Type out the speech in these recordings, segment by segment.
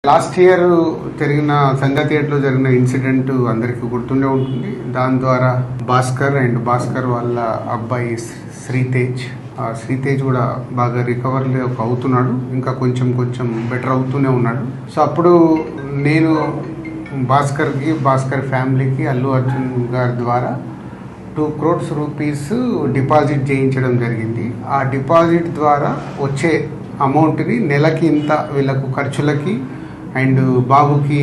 Last year జరిగిన సంఘ థియేటర్లో జరిగిన ఇన్సిడెంట్ అందరికీ గుర్తుండే ఉంటుంది. దాని ద్వారా భాస్కర్ వాళ్ళ అబ్బాయి శ్రీతేజ్ కూడా బాగా రికవర్ అవుతున్నాడు, ఇంకా కొంచెం బెటర్ అవుతూనే ఉన్నాడు. సో అప్పుడు నేను భాస్కర్ ఫ్యామిలీకి అల్లు అర్జున్ గారి ద్వారా 2 crores రూపీస్ డిపాజిట్ చేయించడం జరిగింది. ఆ డిపాజిట్ ద్వారా వచ్చే అమౌంట్ని నెలకి ఇంత వీళ్ళకు ఖర్చులకి అండ్ బాబుకి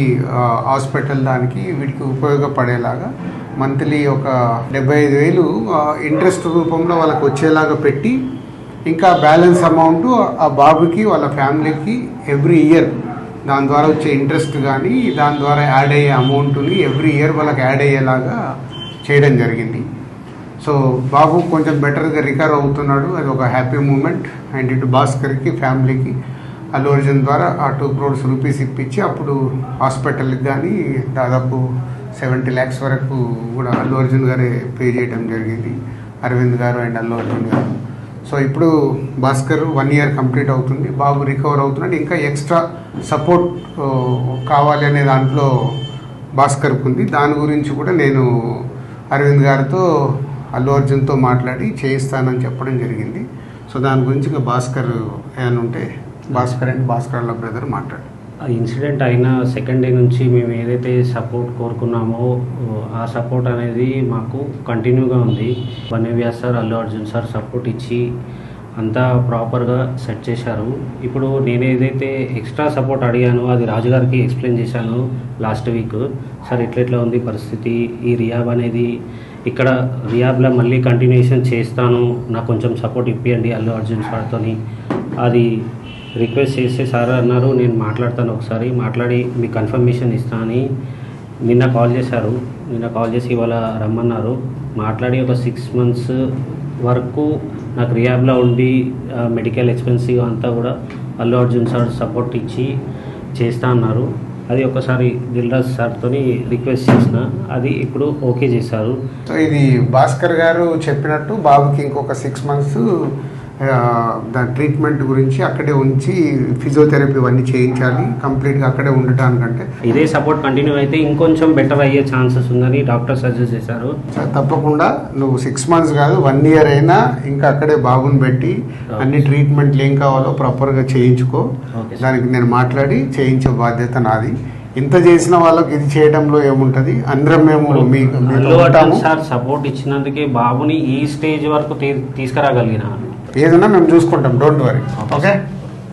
హాస్పిటల్ దానికి వీటికి ఉపయోగపడేలాగా మంత్లీ ఒక 75,000 ఇంట్రెస్ట్ రూపంలో వాళ్ళకి వచ్చేలాగా పెట్టి, ఇంకా బ్యాలెన్స్ అమౌంట్ ఆ బాబుకి వాళ్ళ ఫ్యామిలీకి ఎవ్రీ ఇయర్ దాని ద్వారా వచ్చే ఇంట్రెస్ట్ కానీ దాని ద్వారా యాడ్ అయ్యే అమౌంట్ని ఎవ్రీ ఇయర్ వాళ్ళకి యాడ్ అయ్యేలాగా చేయడం జరిగింది. సో బాబు కొంచెం బెటర్గా రికవర్ అవుతున్నాడు, అది ఒక హ్యాపీ మూమెంట్. అండ్ ఇటు భాస్కర్కి ఫ్యామిలీకి అల్లు అర్జున్ ద్వారా ఆ 2 crores రూపీస్ ఇప్పించి అప్పుడు హాస్పిటల్కి కానీ దాదాపు 70 lakhs వరకు కూడా అల్లు అర్జున్ గారే పే చేయడం జరిగింది, అరవింద్ గారు అండ్ అల్లు అర్జున్ గారు. సో ఇప్పుడు భాస్కర్ 1 year కంప్లీట్ అవుతుంది, బాబు రికవర్ అవుతున్నాడు. ఇంకా ఎక్స్ట్రా సపోర్ట్ కావాలి అనే దాంట్లో భాస్కర్కు ఉంది. దాని గురించి కూడా నేను అరవింద్ గారితో అల్లు అర్జున్తో మాట్లాడి చేయిస్తానని చెప్పడం జరిగింది. సో దాని గురించి ఇంకా భాస్కర్ ఏమైనా ఉంటే భాస్కర్ వాళ్ళ బ్రదర్ మాట్లాడు. ఆ ఇన్సిడెంట్ అయిన సెకండ్ డే నుంచి మేము ఏదైతే సపోర్ట్ కోరుకున్నామో ఆ సపోర్ట్ అనేది మాకు కంటిన్యూగా ఉంది. వన్యవ్యాస్ sir, Allu Arjun sir support ఇచ్చి అంతా ప్రాపర్గా సెట్ చేశారు. ఇప్పుడు నేను ఏదైతే ఎక్స్ట్రా సపోర్ట్ అడిగానో అది రాజుగారికి ఎక్స్ప్లెయిన్ చేశాను లాస్ట్ వీక్. సార్ ఇట్లా ఉంది పరిస్థితి, ఈ రియాబ్ అనేది ఇక్కడ రియాబ్లో మళ్ళీ కంటిన్యూషన్ చేస్తాను, నాకు కొంచెం సపోర్ట్ ఇప్పియండి అల్లు అర్జున్ సార్తో అది రిక్వెస్ట్ చేస్తే సార్ అన్నారు నేను మాట్లాడతాను, ఒకసారి మాట్లాడి మీకు కన్ఫర్మేషన్ ఇస్తాను అని నిన్న కాల్ చేశారు. నిన్న కాల్ చేసి ఇవాళ రమ్మన్నారు. మాట్లాడి ఒక 6 months వరకు నాకు రియాబ్లో ఉండి మెడికల్ ఎక్స్పెన్సివ్ అంతా కూడా అల్లు అర్జున్ సార్ సపోర్ట్ ఇచ్చి చేస్తా అన్నారు. అది ఒకసారి దిల్రాజ్ సార్తో రిక్వెస్ట్ చేసిన, అది ఇప్పుడు ఓకే చేశారు. సో ఇది భాస్కర్ గారు చెప్పినట్టు బాబుకి ఇంకొక 6 months దాని ట్రీట్మెంట్ గురించి అక్కడే ఉంచి ఫిజియోథెరపీ అన్నీ చేయించాలి, కంప్లీట్గా అక్కడే ఉండటానికంటే. ఇదే సపోర్ట్ కంటిన్యూ అయితే ఇంకొంచెం బెటర్ అయ్యే ఛాన్సెస్ ఉందని డాక్టర్ సజెస్ట్ చేశారు. తప్పకుండా నువ్వు 6 months కాదు 1 year అయినా ఇంకా అక్కడే బాబుని పెట్టి అన్ని ట్రీట్మెంట్లు ఏం కావాలో ప్రాపర్గా చేయించుకో. దానికి నేను మాట్లాడి చేయించే బాధ్యత నాది. ఇంత చేసిన వాళ్ళకి ఇది చేయడంలో ఏముంటది, అందరం మేము సార్ సపోర్ట్ ఇచ్చినందుకే బాబుని ఈ స్టేజ్ వరకు తీసుకురాగలిగిన ఏదైనా మేము చూసుకుంటాం, డోంట్ వరీ. ఓకే.